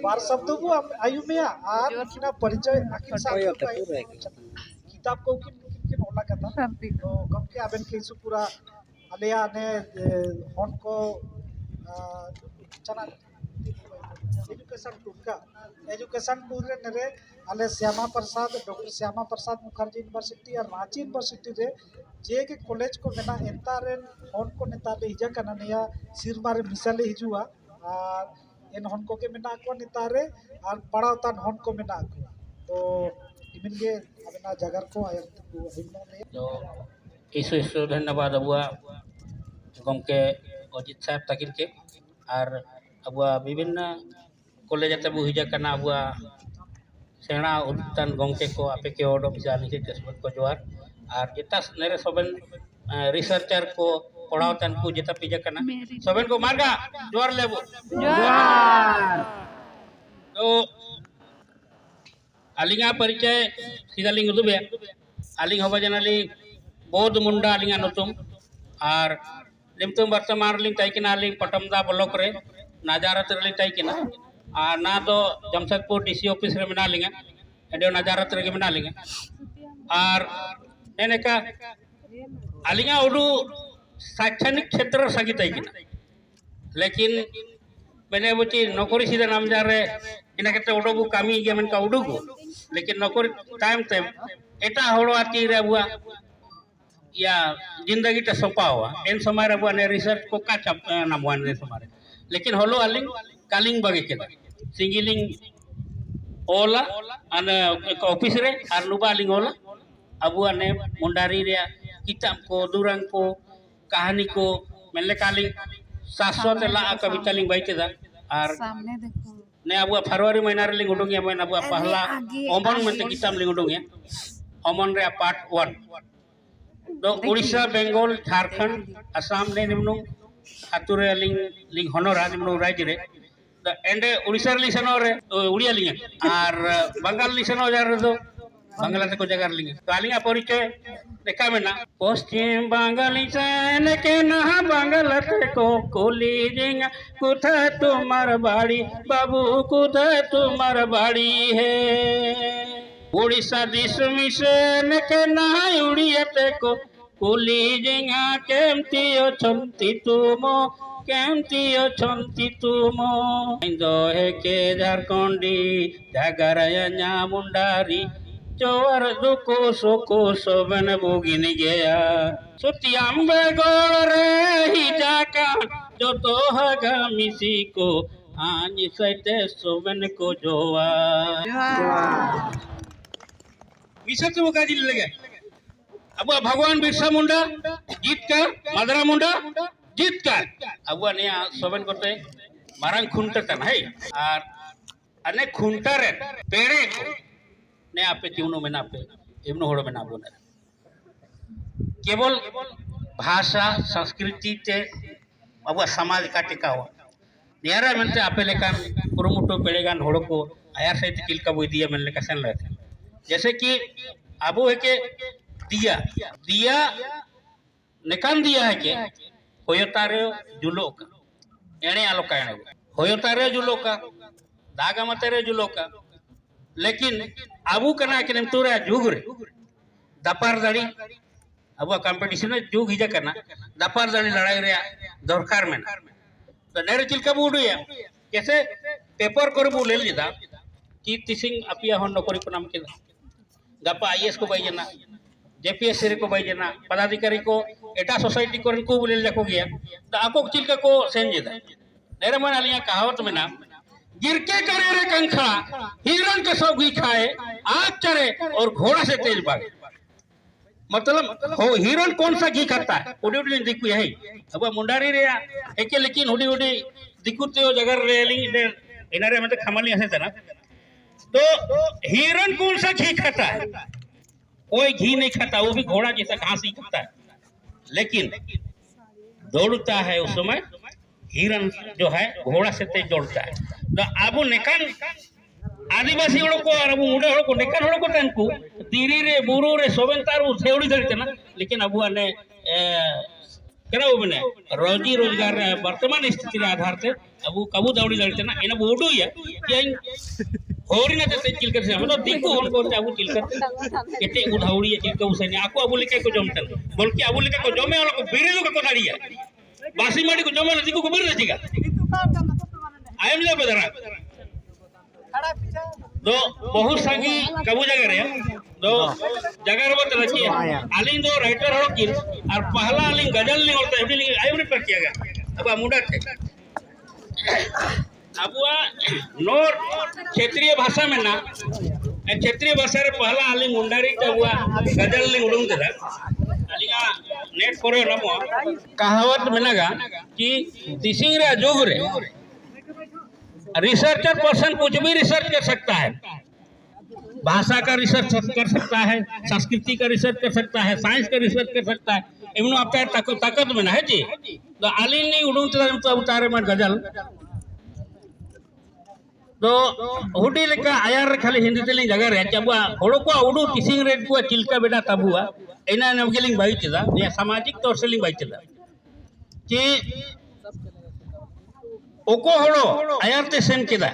बार शब्द को आयु में आर किना परिचय आकिन साथ किताब को किन ओला कथा तो गमके आबेन के सु पूरा आलिया ने हन को चना एजुकेशन टूर रे नरे आले श्यामा प्रसाद डॉक्टर श्यामा प्रसाद मुखर्जी यूनिवर्सिटी और रांची यूनिवर्सिटी रे जे के कॉलेज को मेना एंता रे हन को नेता ले हिजा कना निया सिरमा रे मिसाले हिजुआ और इन हन को के मेना को नेता रे और पढ़ाव तान हन को मेना को तो इमिन के अबेना जगर को आयर को हिमनो ने तो इस धन्यवाद अबुआ गमके अजित साहब तकिन के और अबुआ विभिन्न कॉलेज तब हिजा कना अबुआ सेना उद्तान गमके को आपे के ओडो जानी के किस्मत को जोहार और जितना नेरे सोबन रिसर्चर को पढ़ाओ तन को जितना पिजा कना सोबन को मार्गा जोहार लेबो जोहार तो अलिंगा परिचय सीधा लिंग दुबे अलिंग होबा जनाली बौद्ध मुंडा अलिंगा नतुम और लिमतुम वर्तमान लिंग ताइकिना लिंग पटमदा ब्लॉक रे नजारत रे ताइकिना और ना तो जमशेदपुर डीसी ऑफिस रे मेना लिंगा एडो नजारत रे मेना लिंगा और एनेका अलिंगा उडू शैक्षणिक क्षेत्र सगी ताइकिना लेकिन मैंने बुची नौकरी सीधा नाम जा रहे इना केते उडोगु कामी गया मन का उडोगु लेकिन नौकरी टाइम ते एटा होड़ो आती रे बुआ या जिंदगी टे सोपावा इन समय रे बुआ ने रिसर्च को का छप नामवान रे समारे लेकिन होलो अलिंग कालिंग बगे के सिंगिलिंग ओला अन ऑफिस रे आर नुबा लिंग ओला अबुआ ने मुंडारी रे किताब को दुरंग को कहानी को मेले कालिंग 700 ला कविता लिंग बाइते दा और ने अबुआ फरवरी महीना रे लिंग उडोंगे मैं अबुआ पहला ओमन में किताब लिंग उडोंगे ओमन रे पार्ट 1 तो उड़ीसा बेंगल झारखंड असम ने निम्नु आतुरे लिंग होनोरा निम्नु राज्य रे तो एंडे उड़ीसा लिसनो रे उड़िया लिंग और बंगाल लिसनो जार रे तो बांग्ला ते को जगह लिंग तो आलिंगा परिचय देखा में ना पश्चिम बंगाल चैन के ना बांग्ला ते को कोली जिंगा कुथा तुम्हार बाड़ी बाबू कुथा तुम्हार बाड़ी है उड़ीसा दिस मिशन के ना उड़िया ते को कोली जिंगा केमती अछंती तुमो केमती अछंती तुमो इंदो है के झारखंडी जागराया मुंडारी चोर दुको सोको सोबन बोगिन गया सुतियाम बेगोड़ रे ही जाका जो तो हगा मिसी को आन सैते सोबन को जोवा विशेष तो काजी लगे अब भगवान बिरसा मुंडा जीत कर मदरा मुंडा जीत कर अब ने सोबन करते मारंग खुंटा तन है और अनेक खुंटा रे पेड़े ने आपे तीवनो में आपे इवनो होड़ो में ना बोले केवल भाषा संस्कृति ते अब समाज का टिका हुआ नियारा मनते आपे लेकान कुरुमुटो पेड़ेगान होड़ो को आयार से किल का बोई दिया मिलने का सन रहते जैसे कि अबो है के दिया दिया निकान दिया है के होयोतारे जुलो का एने आलो का एने होयोतारे जुलो का दागा मतरे जुलो का लेकिन अबू करना के तुरा जुग रे दपार दाड़ी अब कंपटीशन में जुग हिजा करना दपार दाड़ी लड़ाई रे दरकार में तो नेरे चिलका बुडू है कैसे पेपर कर बु ले लिदा कि तिसिंग अपिया हन नौकरी को नाम के गपा आईएएस को बाइजना जेपीएससी रे को बाइजना पदाधिकारी को एटा सोसाइटी को को बोले लेको गया तो आको चिलका को सेंजेदा नेरे मन आलिया कहावत में ना गिरके करे रे कंखा हिरण के सौ घी खाए आग चढ़े और घोड़ा से तेज भागे मतलब हो हिरण कौन सा घी खाता है उड़ी उड़ी दिखु है अब मुंडारी रे एके लेकिन उड़ी उड़ी दिखुते हो जगह रेलिंग इनारे में तो खमली ऐसे था ना तो हिरण कौन सा घी खाता है कोई घी नहीं खाता वो भी घोड़ा जैसा घास ही खाता है लेकिन दौड़ता है उस समय हिरण जो है घोड़ा से तेज दौड़ता है तो अब नेकान आदिवासी हड़ो को और मुंडे हड़ो को नेकान हड़ो को टंकु तीरी रे बुरु रे सोबेन तारू सेवड़ी धरते ना लेकिन अब ने करा वो बने रोजी रोजगार वर्तमान स्थिति रे आधार ते अब कबू दौड़ी दौड़ी ना एना बोडू या कि होरी ना ते चिलकर से मतलब दिकु होन को अब चिलकर केते उधाउड़ी या चिलकर उसे ने आको अब लेके को जमतन बल्कि अब लेके को जमे वाला को बिरेलो को कोटाड़िया बासी माटी को जमे दिकु को बिरे देगा आयम ले बेदरा तो बहुत सागी कबू जगह रे तो जगह रे बत रखी आलिंग दो राइटर हो किन और पहला आलिंग गजल नहीं होता है आयम ने पर किया गया अब मुंडा थे अब नोर क्षेत्रीय भाषा में ना क्षेत्रीय भाषा रे पहला आलिंग मुंडारी का हुआ गजल नहीं उड़ूंग दे आलिंगा नेट पर नमो कहावत मिलेगा कि तिसिंग रे जोग रे रिसर्चर पर्सन कुछ भी रिसर्च कर सकता है भाषा का रिसर्च कर सकता है संस्कृति का रिसर्च कर सकता है साइंस का रिसर्च कर सकता है इवन आपका ताकत में ना है जी तो आली नहीं उड़ूं तो उतारे में गजल तो हुडी लेका आयार खाली हिंदी तेलिंग जगह रे चबुआ होड़ो को उडू किसिंग रे को चिलका बेटा तबुआ एना नवगेलिंग बाई चदा या सामाजिक तौर से लिंग बाई चदा कि ओको होड़ो आयार ते सेन केदा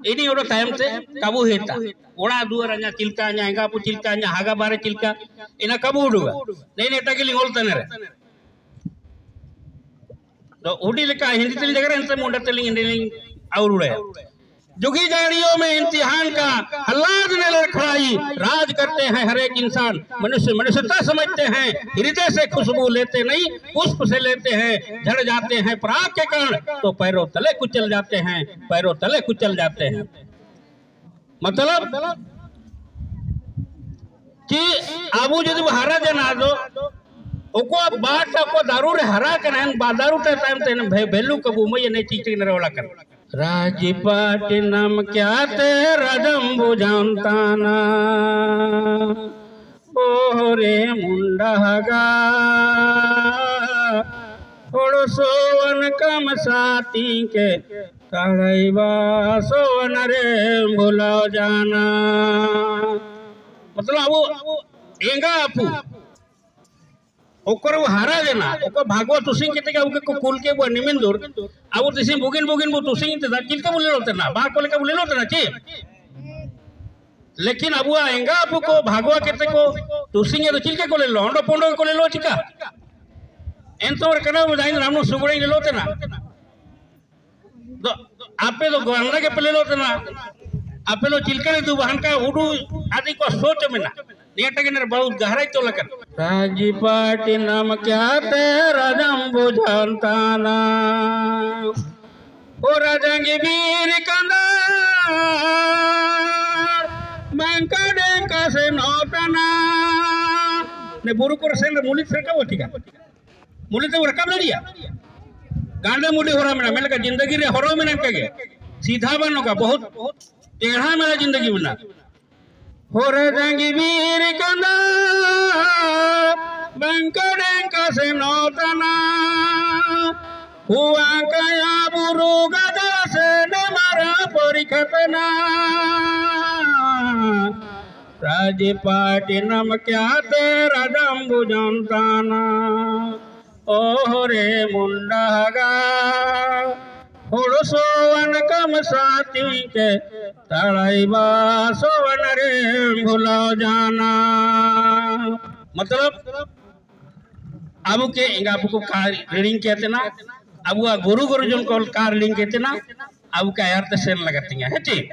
इनी ओड़ो टाइम ते काबू हेता ओड़ा दुआर अኛ चिलका अኛ हेंगापु चिलका अኛ हागा बारे चिलका इना काबू उडुगा नहीं नेटा के लिंग होलतने रे तो हुडी लेका हिंदी तेलिंग जगह रे अंत मुंडा तेलिंग इंडिलिंग और उड़े जुगी जाड़ियों में इम्तिहान का हल्लाद ने लड़खड़ाई राज करते हैं हर एक इंसान मनुष्य मनुष्यता समझते हैं हृदय से खुशबू लेते नहीं पुष्प से लेते हैं झड़ जाते हैं पराग के कारण तो पैरों तले कुचल जाते हैं पैरों तले कुचल जाते हैं मतलब कि आबू यदि हरा देना दो ओको बाट को दारू रे हरा करन बादारू टे टाइम ते भेलू कबू मय ने चीटी ने रोला कर राजपाटनम क्या ते रदम्बु जानताना ओरे मुंडहगा थोड़ो सोवन कम साती के तड़ैवा सोवन रे भुला जाना मतलब वो एंगा आपू ओकर वो हारा देना ओकर भागवत तुसिंग केते का ओके कुल के वो निमिंदुर अब तुसिंग बुगिन बुगिन वो तुसिंग ते किलका बोले लोते ना बा कोले का बोले लोते ना ची लेकिन अब वो एंगा आपू को भागवा केते को तुसिंग तो चिलके कोले लो अंडो पोंडो कोले लो चिका एंतोर कना बुझाइन रामनो सुगुड़े ले लोते ना तो आपे तो गंगा के पले लोते ना आपे लो चिलके ले तू बहन का उडू आदि को सोच में ना नेटगनर बहुत गहराई तो लकर राजपाटनम क्या ते रदम्बु जानताना ओ रजंग वीर कंदा बैंकड़े का से नोटना ने बुरु को से मुलित से का ठीक है मुलित वो रकम नहीं दिया गांडे मुली हो रहा मेरा मेरे का जिंदगी रे हरो में के सीधा बनो का बहुत टेढ़ा मेरा जिंदगी बना हो रजंगी वीर कंदा बैंकड़े से नौतना हुआ कया बुरु गदा से न मारा परिखतना राजपाटनम क्या तेरा दम्बु जानताना ओरे मुंडागा थोड़ो सोवन कम साथी के तड़ैबा सोवन रे भुला जाना मतलब अब के इंगापु को कार रीडिंग कहते ना अब वो गुरु गुरु जन को कार रीडिंग कहते ना अब का यार ते सेन लगाती है ठीक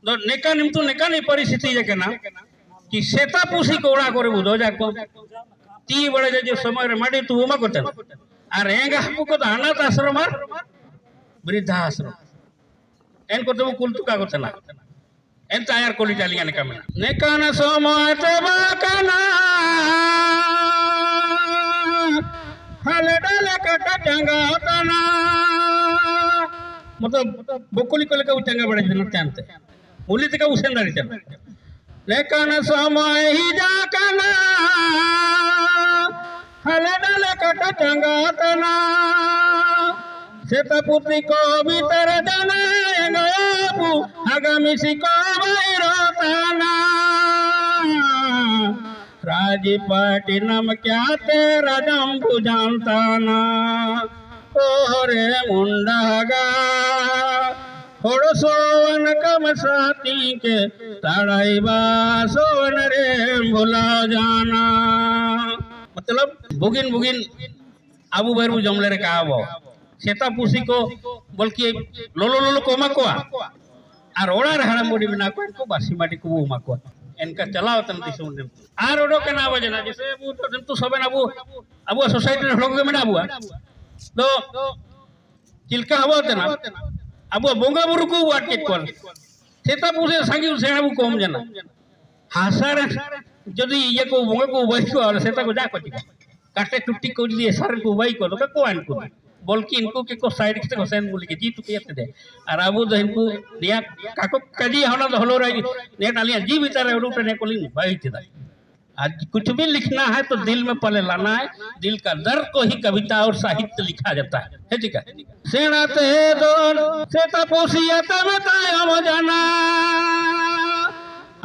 तो नेका निमतु नेका नहीं परिस्थिति जे केना कि सेता पूसी को उड़ा करे बुझो जाको ती बड़े जो समय रे माडी तू उमा कोते और एंगा हमको को अनाथ आश्रम और वृद्धाश्रम एन को तो कुल तुका कोते ना एन तैयार कोली डालिया ने कम नेका न समय ते बाकना हले डाले कटा चंगा तना मतलब बकुली को लेकर चंगा बड़े दिन जानते बोली तक उसे ना चल लेकिन समय ही जाकना हले डाले कटा चंगा तना सेतपुत्री को भीतर जाना गयाबू आगामी को बैरताना राजपट्टनम क्या तेरा जम्बू जानता ना ओरे मुंडागा थोड़ो सोवन कम साथी के ताड़ाईबा सोवन रे भुला जाना मतलब बुगिन बुगिन आबू बैरबू जमले रे काबो सेता पुसी को बल्कि लोलो लोलो को मकोआ और ओड़ा रे हराम बड़ी बना को इनको बासी माटी को वो मकोआ इनका चलाओ तन दिसुन दिन आर ओडो के ना वजना जैसे वो तो दिन तो सबन अबू अबू सोसाइटी रे लोग के मना अबू तो चिलका हवा तना अबू बोंगा बुरु को वाट के कोल सेता पुसे सांगी सेना बु कोम जना हासार जदी ये को बोंगा को वही को और सेता को जा को काटे टुट्टी को लिए सर को वही को तो को आन को बल्कि इनको के को साइड के होसेन बोल के जी टुकी दे और अबू द इनको दिया काको कजी होना तो हलो रही नेट आलिया जी भीतर उड़ू ने कोली भाई तिदा आज कुछ भी लिखना है तो दिल में पले लाना है दिल का दर्द को ही कविता और साहित्य लिखा जाता है ठीक है सेना ते दोन सेता पोसिया तमताय हम जाना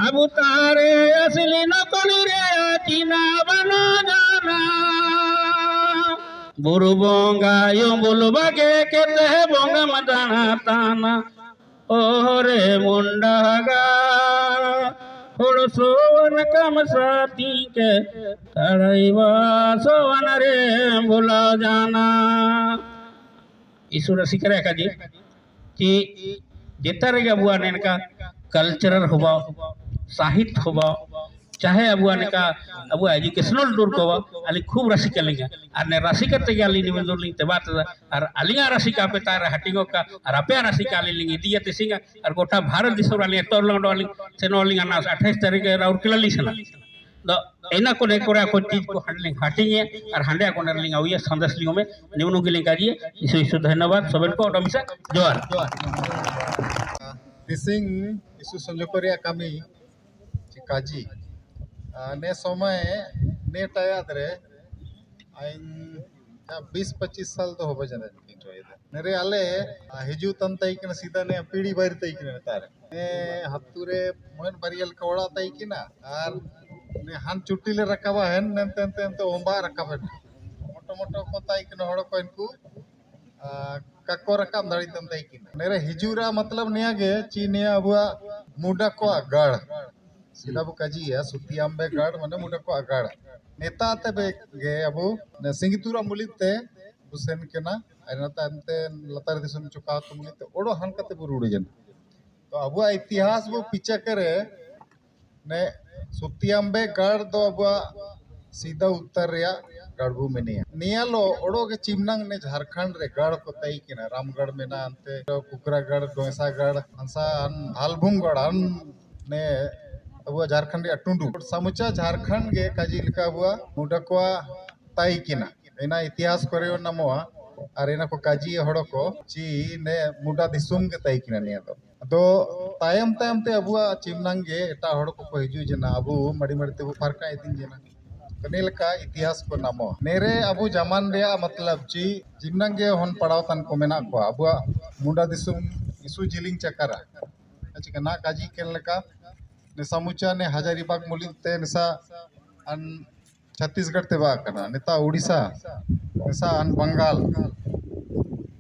अब तारे असली नकली रे चीना बना जाना बुरु बोंगा यो बोलबा के कहते है बोंगा मदाना ताना ओरे मुंडागा थोड़ो सोवन कम साथी के तड़ाईवा सोवन रे भुला जाना ईश्वर सिकरे का जी कि जेता रे अबुआ ने का कल्चरल होबा साहित्य होबा चाहे अबुआ ने का अबुआ एजुकेशनल टूर को अली खूब रसिका लिंगा और ने रसिका ते गाली निवेदन लिंग ते बात और अलिंगा रसिका पे तार हटिंगो का और अपे रसिका लिंग दिया ते सिंगा और गोटा भारत दिसो वाली तोरलंग वाली सेनोलिंग ना 28 तारीख राउरकेला लिसना तो एना को ने कोरा को चीज को हटलिंग हटिंगे और हंडे को नरलिंग आउया संदेश लिंगो में निवनु के लिंग काजिए इसे धन्यवाद सबन को डमिसा जोहार दिसिंग इस संजोकरिया कमी काजी ने समय ने टायाद रे आइन 20-25 साल तो हो बजन नेरे आले हिजू तन तई के सीधा ने पीढ़ी बारी तई के तारे ने हत्तुरे मोहन बरियल कवड़ा तई के ना आर ने हान चुट्टी ले रकाबा हेन नेन तो ओंबा रकाबा मोटो मोटो को तई के हड़ को इनको काको रकाम दाड़ी तन तई के नेरे हिजूरा मतलब निया गे चीनिया अबुआ मुडा को गढ़ सीधा बु काजी है सुतियाम्बे गढ़ माने मुडा को गढ़ नेता ते गे अबु सिंगितुरा मुलिते बुसेन केना आइनाता अंते लतार दिसम चुका तो मुलिते ओडो हन कते बु रुड़ी जन तो अबुआ इतिहास बु पीछे करे ने सुतियाम्बे गढ़ दो अबुआ सीधा उत्तर रिया गढ़बू में नियालो ओडो के चिमनांग ने झारखंड रे गढ़ को तई केना रामगढ़ में ना अंते कुकरागढ़ गोसागढ़ हंसा हालभुंगगढ़ हन ने अबुआ झारखंड टुंडू समुचा झारखंड गे काजी लिखा अबुआ मुडकवा ताई किना एना इतिहास करे नमोआ और एना को काजी हड़ को ची ने मुडा दिसुम के ताई किना निया तो तायम तायम ते अबुआ चिमनांग गे एटा हड़ को हिजू जना अबु मड़ी मड़ी ते फरका इतिन जना कनेलका इतिहास को नमो नेरे अबु जमान रे मतलब ची चिमनांग गे हन पड़ाव तन को मेना को अबुआ मुडा दिसुम इसु जिलिंग चकरा अच्छा ना काजी केन लका ने समुचा ने हजारीबाग मुलिते निसा अन छत्तीसगढ़ ते बाकना नेता उड़ीसा निसा अन बंगाल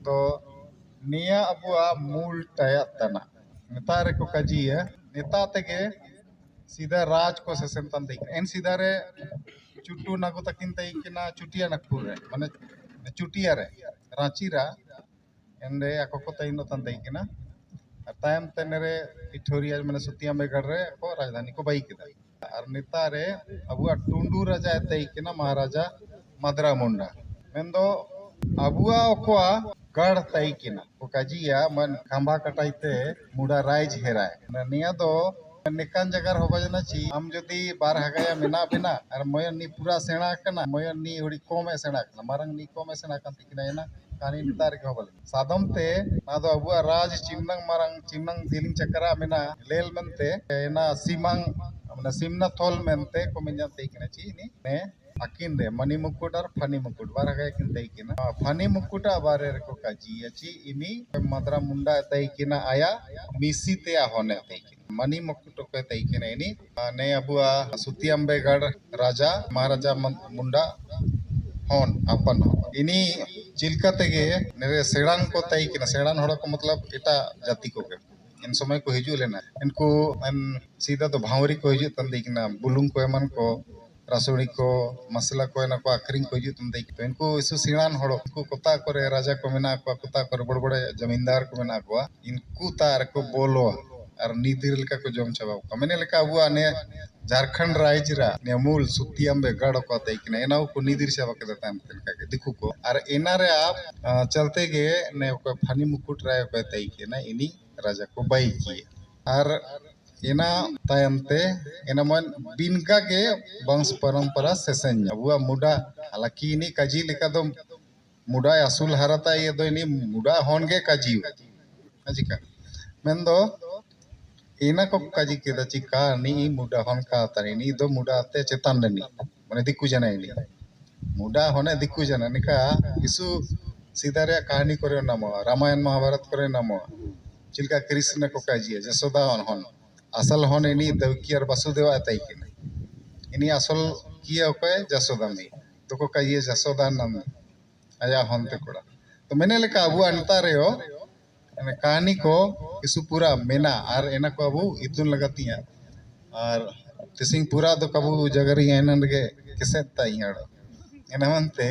तो निया अबुआ मूल टाया तना नेता रे को काजी है नेता तेगे सीधा राज को सेसन तन देख एन सीधा रे चुट्टू नागो तकिन तई किना चुटिया नकपुर रे माने चुटिया रे रांची रा एंडे ako ko तई नो तन तई किना तायम तेनरे इठोरिया मैंने सुतियाम्बे गढ़ रे को राजधानी को बाई किदा और नेता रे अबुआ टुंडू राजा तई किना महाराजा मदरा मुंडा मेंदो अबुआ ओकोआ गढ़ तई किना को काजिया मन खंबा कटाइते मुडा राइज हेराय निया दो निकान जगह हो बजना ची हम जदी बार हगाया मेना बिना और मोयन नी पूरा सेना कना मोयन नी होड़ी कोमे सेना कना मारंग नी कोमे सेना कन तिकिना ना कानी नितार के होबल सादम ते ना दो अबुआ राज चिमनंग मारंग चिमनंग दिलिंग चकरा मेना लेल मनते ना सीमांग माने सिमना थोल मेनते को मिन्या ते किना ची नी ने अकिन दे मनी मुकुट और फनी मुकुट बार हगाया किन ते किना फनी मुकुटा बारे रे को काजी अची इनी मदरा मुंडा ते किना आया मिसी ते होने ते मनी मुकुट को तैकिन इनी ने अबुआ सुतियम्बेगढ़ राजा महाराजा मुंडा हॉन अपन इनी चिल्का तेगे नेरे सेड़ान को तैकिन सेड़ान हड़ा को मतलब एटा जाति को के इन समय को हिजू लेना इनको सीधा तो भावरी को हिजू तन देखना बुलुंग को एमन को रसोड़ी को मसला को ना को आखरिंग को हिजू तन देख तो इनको इसु सेड़ान हड़ो इनको कोता करे राजा को मेना को कोता करे बड़ बड़े जमींदार को मेना को इनको तार को बोलो और नीतिर लेका को जम चाबा को मैंने लेका अबुआ ने झारखंड राज्य ने मूल सुतियम्बेगढ़ को तैकिन एना को नीतिर चाबा के देता है दिखु को और एना रे आप चलते गे ने को फनी मुकुट राय को तैकिन इनी राजा को बाई किए और एना तायमते एना मन बिनका के वंश परंपरा सेसेन अबुआ मुडा हालांकि इनी काजी लेका दो मुडा असूल हरता ये दो इनी मुडा होनगे काजी अजिका मेन दो एना को काजी के दा चिका नी मुडा होन का तरी नी दो मुडा ते चेतन नी माने दिक्कु जना इनी मुडा होने दिक्कु जना निका इसु सीधा रे कहानी करे नाम रामायण महाभारत करे नाम चिल्का कृष्ण को काजी जसोदा हन असल हन इनी देवकी और वसुदेव आताई किन इनी असल किया ओके जसोदा में तो को काजी जसोदा नाम आया हन ते कोड़ा तो मैंने लेका अबु अंता रे हो कहानी को इसु पूरा मेना और एना को अबु इतुन लगातिया और तिसिंग पूरा तो कबू जगरी एनन के किसे ताई हड़ो एना मनते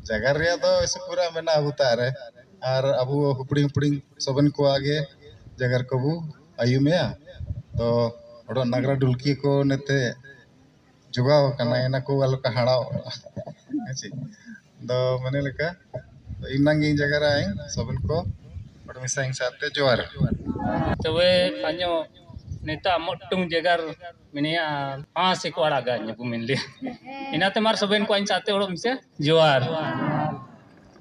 जगर रे तो इसु पूरा मेना अबु तारे और अबु हुपड़ी सबन को आगे जगर कबू आयु में तो ओडो नगरा डुलकी को नेते जुगाव कना एना को वालो का हाड़ाव अच्छी तो मने लेका तो इनांगी जगर आए सबन को ओडो मिसाइंग साथे जोर तबे अन्यो नेता मोटुंग जगर मिनिया पांच एक वाड़ा गान्य बुमिनले इनाते मार सबन को आइन साथे ओडो मिसे जोर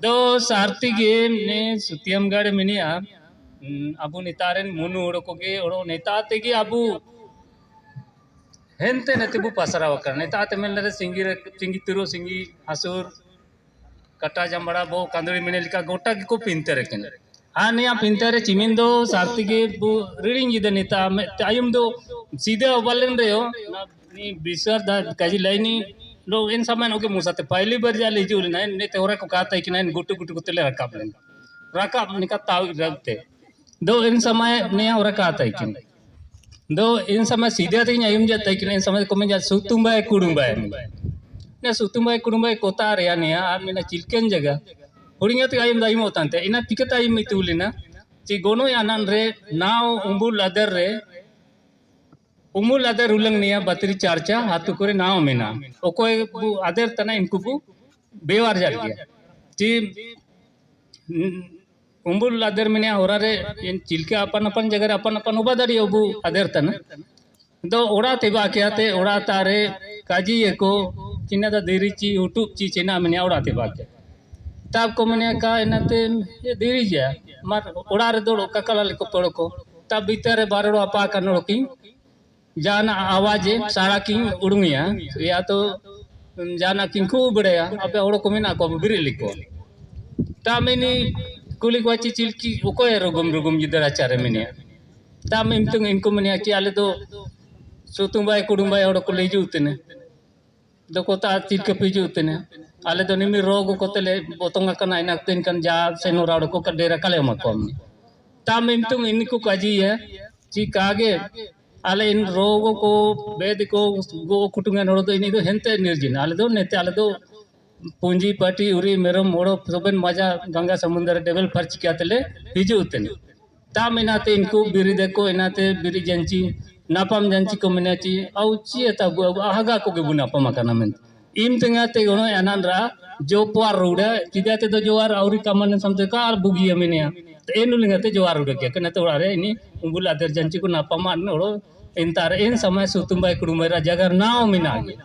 दो सारती गेम ने सुतियमगढ़ मिनिया अबु नेतारेन मुनु ओडको के ओडो नेता तेगे अबु हेंते नेतेबु पासरा वकर नेता ते मेलरे सिंगी तिरो सिंगी हसुर कटा जमबड़ा बो कांदड़ी मिनेलिका गोटा को पिंते रखन हाँ निया पिंते रे चिमिंदो सारती गे बु रीडिंग जिदे नेता आयुम दो सीधे ओबलन रे हो नी बिसर दा काजी लाइनी लो इन समय ओके मुसाते पहली बार जा लीजिए उलना ने तेरा को कहता है कि नहीं गुट्टू गुट्टू कुतले रकाब निका ताव रखते दो इन समय ने और कहता है कि दो इन समय सीधे ते आयुम जाता है कि इन समय को मैं जा सुतुंबाय कुडुंबाय ने सुतुंबाय कुडुंबाय कोता रे ने आ मिना चिलकेन जगह हुड़िंगे ते आयुम दाइम होतांते इना टिकता आयुम मितुलिना ची गोनो यानन रे नाव उंबुल अदर रे उमुल अदर उलंग निया बतरी चारचा हाथु करे नाव मेना ओकोय अदर तना इनको बु बेवार जाल गया जी उमुल अदर मेना होरा रे इन चिलके अपन अपन जगह अपन अपन उबा दरी ओबु अदर तना दो ओड़ा तेबा क्या ते ओड़ा तारे काजी एको चिना दा देरी ची यूट्यूब ची चिना मेना ओड़ा तेबा के तब को मेना का इनाते ये देरी जा मार ओड़ा रे दो ककला लेको पड़ो को तब भीतर बारड़ो अपा कनो की जाना आवाज सारा की उड़ुंगिया या तो जाना किंकु बड़या अबे ओड़ो को मेना को बिरी लिको तामिनी कुली को अच्छी चिलकी उको रोगम रोगम जिधर आचार मेनिया ताम इमतुंग इनको मेनिया कि आले तो सुतुंबाय कुडुंबाय ओड़ो को ले जुतने दो को ता चिलके पिजुतने आले तो निमी रोग को तले बोतंगा कना इना दिन कन जा सेनोरा ओड़ो को कडेरा कले मकोम ताम इमतुंग इनको काजी है ची कागे आले इन रोगों को वेद को गो कुटुंगा नोड़ो तो इनी तो हेंते निर्जिन आले तो नेते आले तो पूंजी पाटी उरी मेरम मोड़ो सबन मजा गंगा समुद्र डेवल फर्च किया तले हिजू उतने ताम इनाते इनको बिरी देखो इनाते बिरी जंची नापम जंची को मिनाची आउ ची एता आहागा को के बुनापम करना में इम तंगाते गोनो यानन रा जो पार रोड़ा चिदाते तो जोवार औरी कामन समते का बुगी अमिनिया तो एनु लिंगाते जोवार रोड़ा के कने तो रे इनी उंगुल अदर जंची को नापमा नोड़ो इंतार इन समय सुतुंबाय कुडुंबाय जगर नाव मिनागे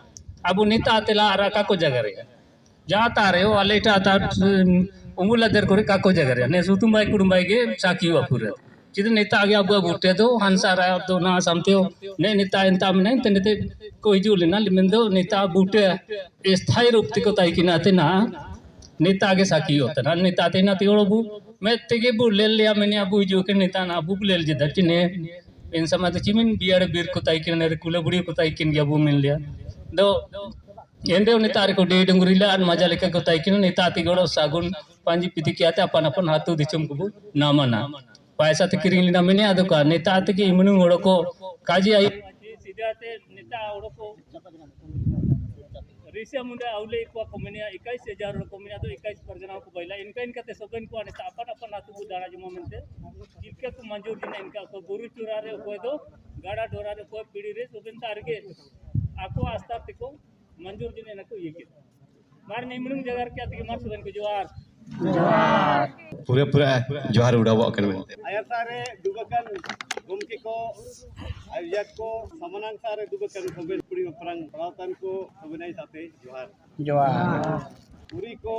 अबु नेता तेला आरा को जगर है जाता रे ओ अलेटा ता उंगुल अदर करे को जगर है ने सुतुंबाय कुडुंबाय गे साकी वापुरे चिद नेता आगे अबु बुटे दो हंसा रा दो ना समते ने नेता इंता मने तनेते को हिजु लेना लिमिंदो नेता बुटे स्थायी रूप ते को ताई किना ते ना नेता आगे साकी होता ना नेता ते ना ते ओबु मैं तेगे बु ले लिया मैंने अबु हिजु के नेता ना अबु ले जे दचिने इन समय तो चिमिन बियाड़ बीर को ताइकिन रे कुले बुड़ी को ताइकिन गया बू मिल लिया दो एंडे नेता को डे डंगुरीला और मजा लेके को ताइकिन नेता तिगड़ो सागुन पांजी पिति किया था अपन अपन हाथों दिचम को नामना पैसा ते किरिंग लिना मैंने आदो का नेता ते के इमनु ओड़ो को काजी आई सीधा ते नेता ओड़ो को रिसिया मुंडे आउले को कमिनिया 21000 कमिनिया तो 21 परजना को बैला इनका इनका ते सबन को नेता अपन अपन हाथों को दाना जमा मिलते जिनके को मंजूर दिन इनका को गुरु चुरा रे कोई दो गाड़ा ढोरा रे कोई पीड़ी रे सबन तारगे आको आस्था तिको मंजूर दिन नको ये के मार निमनुंग जगह के आती मार सबन को जोहार पूरा जोहार उड़ावो अकन मेनते आयर सारे दुबकन गुमकी को आयत को समानांग सारे दुबकन सबेल पुरी परंग परातन को सबनाई साथे जोहार पूरी को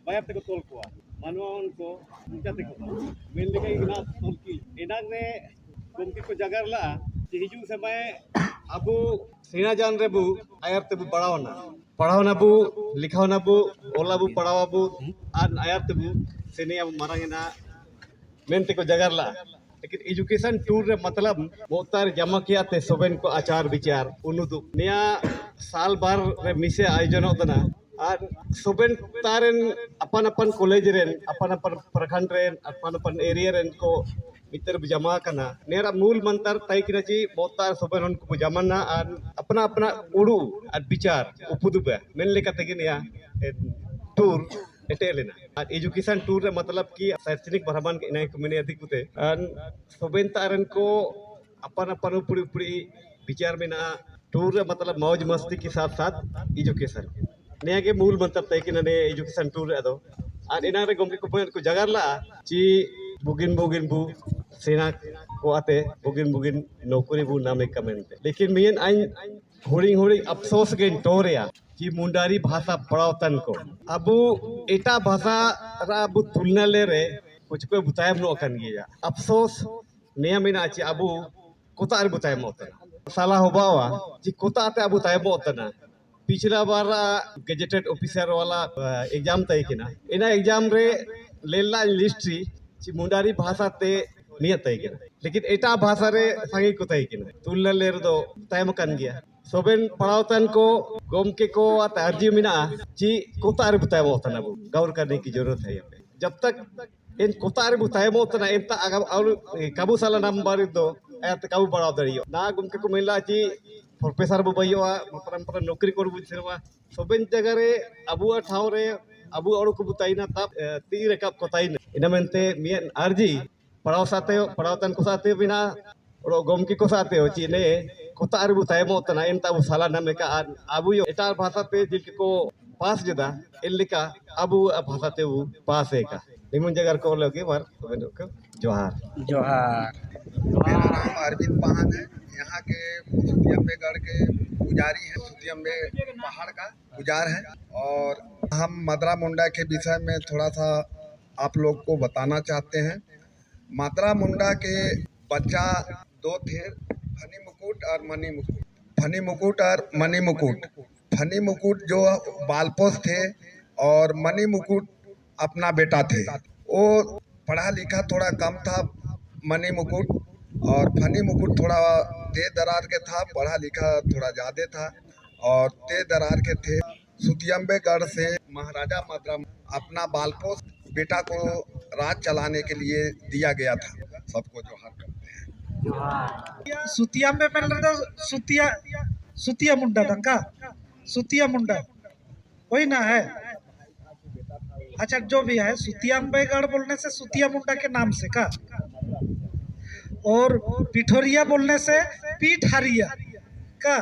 बायर तक तोल को मानवन को उनका तक मेन लेके इना तोलकी इनाग ने गुमकी को जगरला हिजू समय अबू सेना जान रेबू आयर तबू पढ़ावना बू लिखावना बू ओलाबू पढ़ावाबू आर आयर तबू सेनिया मारांगना मेनते को जगरला लेकिन एजुकेशन टूर रे मतलब मोतार जमा किया ते सोबेन को आचार विचार उनुदु निया साल बार रे मिसे आयोजन होतना और सोबेन तारेन अपन अपन कॉलेज रेन अपन अपन प्रखंड रेन अपन अपन एरिया रेन को मित्र जमा करना नेरा मूल मंत्र तय किना ची मोतार सोबेन उनको जमाना और अपना अपना उड़ू और विचार उपदुबे मेन लेका तगिन या टूर एटेलेना और एजुकेशन टूर रे मतलब कि शैक्षणिक भ्रमण के इनाय कमिने अधिक होते सोबेन तारन को अपन अपन पूरी पूरी विचार में ना टूर रे मतलब मौज मस्ती के साथ साथ एजुकेशन नया के मूल मंत्र तय कि ने एजुकेशन टूर रे दो और इना रे गमके को जगरला ची बुगिन बु सेना को आते बुगिन नौकरी बु नामे कमेंते लेकिन मियन आइन होड़ी अफसोस के टोरिया कि मुंडारी भाषा पढ़ावतन को अबू एटा भाषा रा अबू तुलना ले रे कुछ को बुतायम नो अकन गया अफसोस नया में आची अबू कोता बुतायम होतना साला होबावा जी कोता आते अबू तायम होतना पिछला बार गेजेटेड ऑफिसर वाला एग्जाम तय किना इना एग्जाम रे लेला लिस्ट्री ची मुंडारी भाषा ते नियत तय किना लेकिन एटा भाषा रे संगी को तय किना तुलना ले दो तायम कन गया सोबेन पढ़ावतन को गोमके को अर्जी मिना ची कोतार बुतायम होतना बु गौर करने की जरूरत है यहाँ पे जब तक इन कोतार बुतायम होतना इनता अगर और काबू साला नंबर दो ऐत काबू बढ़ाव दरियो ना गोमके को मिला ची प्रोफेसर बु बइयोआ परंपरा नौकरी को बुझरवा सोबेन जगह रे अबू ठाव रे अबू और को बुताइना तब ती रकब कोताइन इना मेनते मियन अर्जी पढ़ावतन को साथे बिना और गोमकी को साथे हो ची ने कोता अरबू तायमो तना इन ताबू साला नमे का अबू यो एटा भाषा ते जिल को पास जदा इल्लिका अबू भाषा ते वो पास है का निमन जगह को लगे बार तो जोहार मेरा नाम अरविंद पाहन है यहाँ के सुतियम्बेगढ़ के पुजारी हैं सुतियम्बे पहाड़ का पुजार है और हम मात्रा मुंडा के विषय में थोड़ा सा आप लोग को बताना चाहते हैं मात्रा मुंडा के बच्चा दो थे फनी मुकुट और मणि मुकुट फनी मुकुट जो बालपोस थे और मणि मुकुट अपना बेटा थे वो पढ़ा लिखा थोड़ा कम था मणि मुकुट और फनी मुकुट थोड़ा तेज दरार के था पढ़ा लिखा थोड़ा ज़्यादा था और तेज दरार के थे सुतियम्बेगढ़ से महाराजा मात्रा अपना बालपोस बेटा को राज चलाने के लिए दिया गया था सबको जोहार करते हैं सुतिया में तो सुतिया मुंडा का सुतिया मुंडा वही ना है अच्छा जो भी है सुतियम्बेगढ़ बोलने से सुतिया मुंडा के नाम से का और पिठोरिया बोलने से पीठहरिया का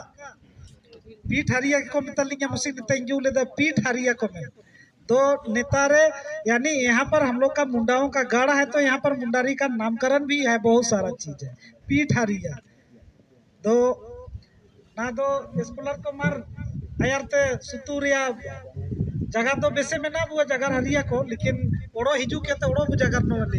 पीठहरिया को मितलिंग मुसी नितंजू ले द पीठहरिया को में तो नेतारे यानी यहाँ पर हम लोग का मुंडाओं का गढ़ है तो यहाँ पर मुंडारी का नामकरण भी है बहुत सारा चीज है पीठहरिया दो ना दो स्कूलर को मार अयरते सुतुरिया जगह तो बेसे में ना वो जगह हरिया को लेकिन ओड़ो हिजू के तो ओड़ो जगह न ले